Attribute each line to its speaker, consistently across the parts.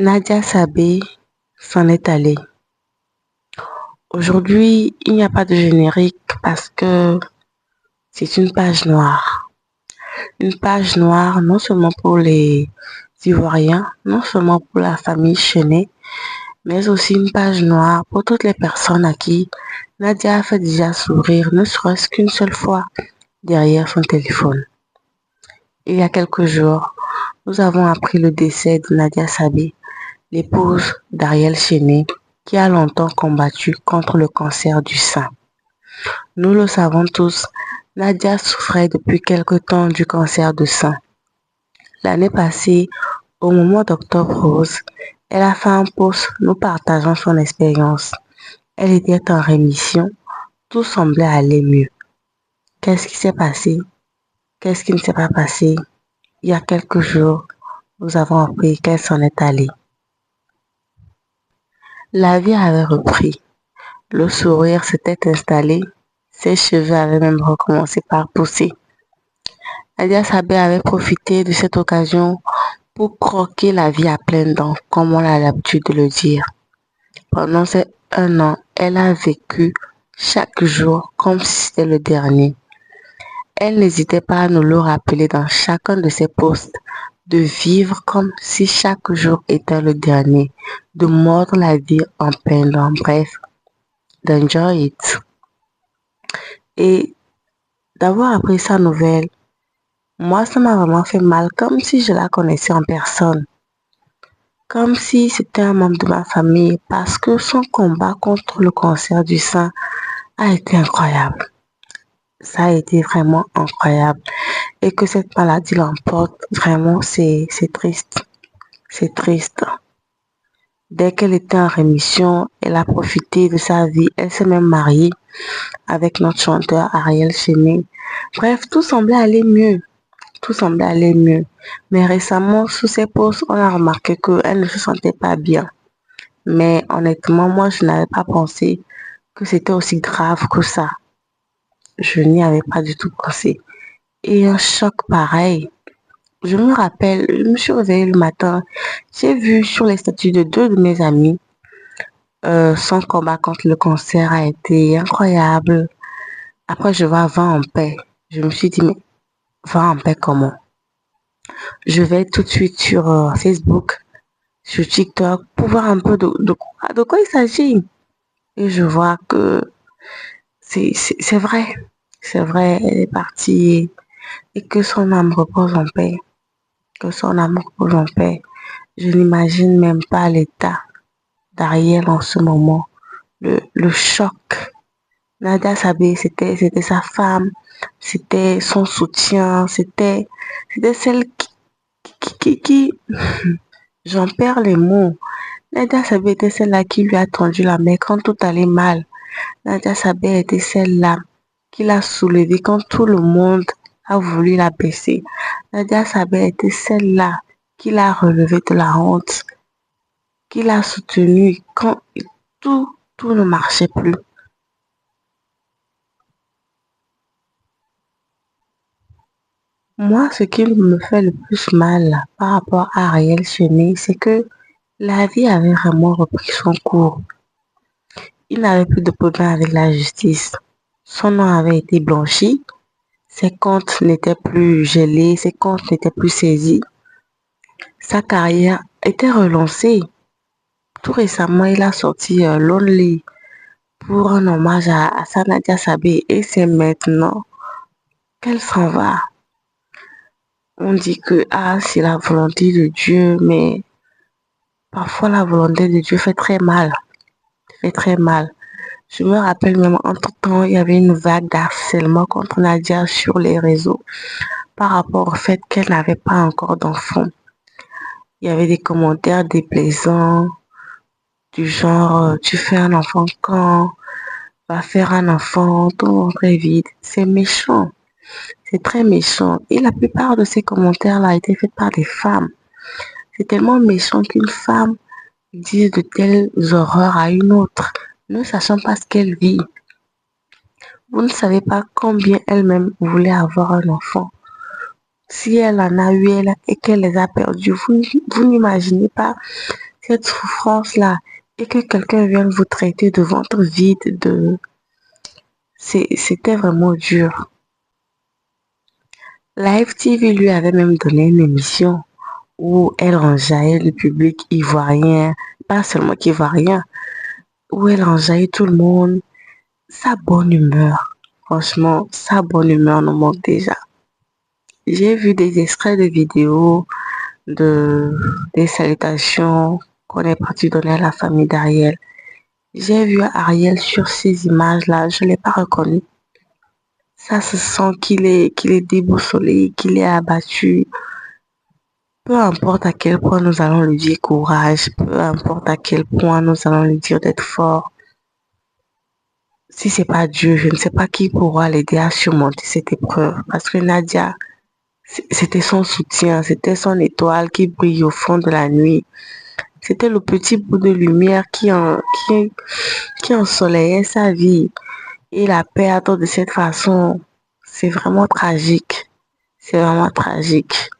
Speaker 1: Nadia Sabé s'en est allée. Aujourd'hui, il n'y a pas de générique parce que c'est une page noire. Une page noire non seulement pour les Ivoiriens, non seulement pour la famille Chenet, mais aussi une page noire pour toutes les personnes à qui Nadia a fait déjà sourire, ne serait-ce qu'une seule fois derrière son téléphone. Il y a quelques jours, nous avons appris le décès de Nadia Sabé, l'épouse d'Ariel Chenet, qui a longtemps combattu contre le cancer du sein. Nous le savons tous, Nadia souffrait depuis quelque temps du cancer du sein. L'année passée, au moment d'Octobre Rose, elle a fait un post nous partageant son expérience. Elle était en rémission, tout semblait aller mieux. Qu'est-ce qui s'est passé? Qu'est-ce qui ne s'est pas passé? Il y a quelques jours, nous avons appris qu'elle s'en est allée. La vie avait repris. Le sourire s'était installé, ses cheveux avaient même recommencé par pousser. Nadia Sabé avait profité de cette occasion pour croquer la vie à pleines dents, comme on a l'habitude de le dire. Pendant ces 1 an, elle a vécu chaque jour comme si c'était le dernier. Elle n'hésitait pas à nous le rappeler dans chacun de ses posts, de vivre comme si chaque jour était le dernier, de mordre la vie en pleines dents, bref, d'enjoy it. Et d'avoir appris sa nouvelle, moi, ça m'a vraiment fait mal, comme si je la connaissais en personne. Comme si c'était un membre de ma famille, parce que son combat contre le cancer du sein a été incroyable. Ça a été vraiment incroyable. Et que cette maladie l'emporte, vraiment, c'est triste. C'est triste. Dès qu'elle était en rémission, elle a profité de sa vie. Elle s'est même mariée avec notre chanteur Ariel Chenet. Bref, tout semblait aller mieux. Tout semblait aller mieux. Mais récemment, sous ses posts, on a remarqué qu'elle ne se sentait pas bien. Mais honnêtement, moi, je n'avais pas pensé que c'était aussi grave que ça. Je n'y avais pas du tout pensé. Et un choc pareil. Je me rappelle, je me suis réveillée le matin. J'ai vu sur les statuts de 2 de mes amis, son combat contre le cancer a été incroyable. Après, je vois Va en paix. Je me suis dit, mais Va en paix comment? Je vais tout de suite sur Facebook, sur TikTok, pour voir un peu de quoi il s'agit. Et je vois que c'est vrai. C'est vrai, elle est partie et que son âme repose en paix. Que son âme repose en paix. Je n'imagine même pas l'état d'Ariel en ce moment. Le choc. Nadia Sabé, c'était sa femme, c'était son soutien, c'était celle qui j'en perds les mots. Nadia Sabé était celle-là qui lui a tendu la main quand tout allait mal. Nadia Sabé était celle-là qui l'a soulevée quand tout le monde a voulu la baisser. Nadia Sabé était celle-là qui l'a relevée de la honte, qui l'a soutenue quand tout ne marchait plus. Moi, ce qui me fait le plus mal par rapport à Ariel Chenet, c'est que la vie avait vraiment repris son cours. Il n'avait plus de problème avec la justice. Son nom avait été blanchi, ses comptes n'étaient plus gelés, ses comptes n'étaient plus saisis. Sa carrière était relancée. Tout récemment, il a sorti Lonely pour un hommage à sa Nadia Sabé et c'est maintenant qu'elle s'en va. On dit que c'est la volonté de Dieu, mais parfois la volonté de Dieu fait très mal. Fait très mal. Je me rappelle même entre-temps, il y avait une vague d'harcèlement contre Nadia sur les réseaux par rapport au fait qu'elle n'avait pas encore d'enfant. Il y avait des commentaires déplaisants du genre tu fais un enfant quand? Va faire un enfant, ton ventre est vide. C'est méchant. C'est très méchant. Et la plupart de ces commentaires-là étaient faits par des femmes. C'est tellement méchant qu'une femme dise de telles horreurs à une autre, ne sachant pas ce qu'elle vit. Vous ne savez pas combien elle-même voulait avoir un enfant. Si elle en a eu et qu'elle les a perdus, vous n'imaginez pas cette souffrance-là et que quelqu'un vienne vous traiter de ventre vide, c'était vraiment dur. Live TV lui avait même donné une émission où elle enjaillait le public ivoirien, pas seulement qu'ivoirien, où elle enjaillait tout le monde. Sa bonne humeur, franchement, sa bonne humeur nous manque déjà. J'ai vu des extraits de vidéos des salutations qu'on est parti donner à la famille d'Ariel. J'ai vu Ariel sur ces images-là, je ne l'ai pas reconnu. Ça se sent qu'il est déboussolé, qu'il est abattu. Peu importe à quel point nous allons lui dire courage, peu importe à quel point nous allons lui dire d'être fort. Si c'est pas Dieu, je ne sais pas qui pourra l'aider à surmonter cette épreuve. Parce que Nadia, c'était son soutien, c'était son étoile qui brille au fond de la nuit. C'était le petit bout de lumière qui ensoleillait sa vie. Et la perdre de cette façon, c'est vraiment tragique. C'est vraiment tragique.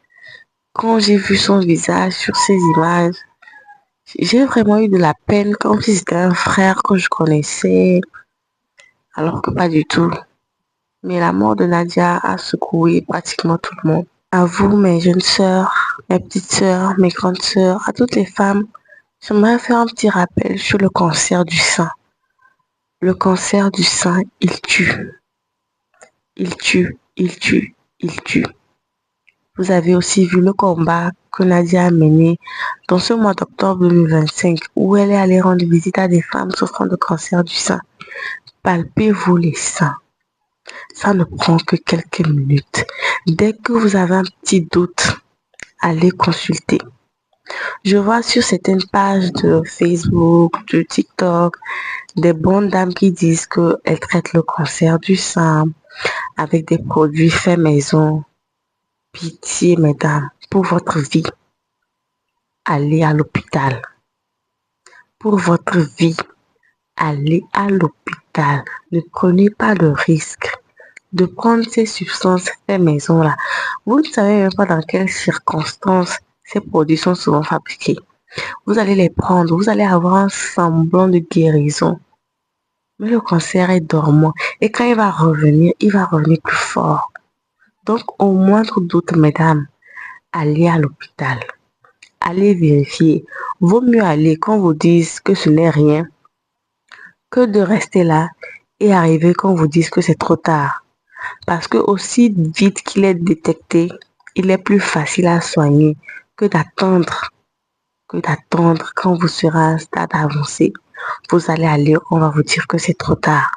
Speaker 1: Quand j'ai vu son visage sur ces images, j'ai vraiment eu de la peine comme si c'était un frère que je connaissais, alors que pas du tout. Mais la mort de Nadia a secoué pratiquement tout le monde. À vous, mes jeunes sœurs, mes petites sœurs, mes grandes sœurs, à toutes les femmes, j'aimerais faire un petit rappel sur le cancer du sein. Le cancer du sein, il tue. Il tue, il tue, il tue. Vous avez aussi vu le combat que Nadia a mené dans ce mois d'octobre 2025 où elle est allée rendre visite à des femmes souffrant de cancer du sein. Palpez-vous les seins. Ça ne prend que quelques minutes. Dès que vous avez un petit doute, allez consulter. Je vois sur certaines pages de Facebook, de TikTok, des bonnes dames qui disent qu'elles traitent le cancer du sein avec des produits faits maison. Pitié, mesdames, pour votre vie, allez à l'hôpital. Pour votre vie, allez à l'hôpital. Ne prenez pas le risque de prendre ces substances faites maison là. Vous ne savez même pas dans quelles circonstances ces produits sont souvent fabriqués. Vous allez les prendre, vous allez avoir un semblant de guérison. Mais le cancer est dormant et quand il va revenir plus fort. Donc au moindre doute, mesdames, allez à l'hôpital. Allez vérifier. Vaut mieux aller quand vous disent que ce n'est rien que de rester là et arriver quand vous disent que c'est trop tard. Parce que aussi vite qu'il est détecté, il est plus facile à soigner que d'attendre quand vous serez à un stade avancé. Vous allez aller, on va vous dire que c'est trop tard.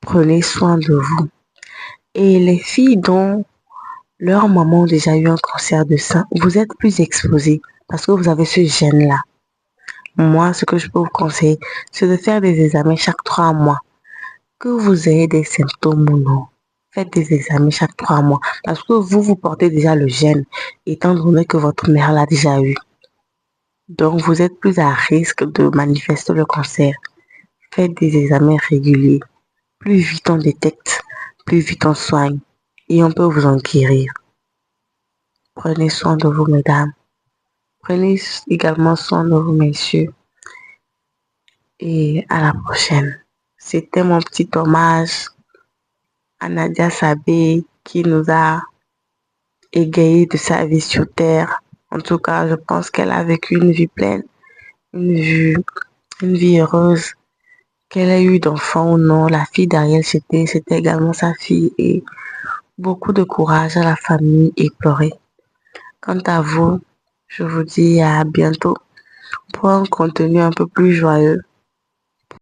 Speaker 1: Prenez soin de vous. Et les filles dont leur maman a déjà eu un cancer de sein, vous êtes plus exposées parce que vous avez ce gène-là. Moi, ce que je peux vous conseiller, c'est de faire des examens chaque 3 mois. Que vous ayez des symptômes ou non, faites des examens chaque 3 mois parce que vous portez déjà le gène, étant donné que votre mère l'a déjà eu. Donc, vous êtes plus à risque de manifester le cancer. Faites des examens réguliers. Plus vite on détecte, plus vite on soigne et on peut vous en guérir. Prenez soin de vous, mesdames. Prenez également soin de vous, messieurs. Et à la prochaine. C'était mon petit hommage à Nadia Sabé qui nous a égayé de sa vie sur terre. En tout cas, je pense qu'elle a vécu une vie pleine, une vie heureuse. Qu'elle ait eu d'enfants ou non, la fille d'Ariel, c'était également sa fille. Et beaucoup de courage à la famille éplorée. Quant à vous, je vous dis à bientôt pour un contenu un peu plus joyeux.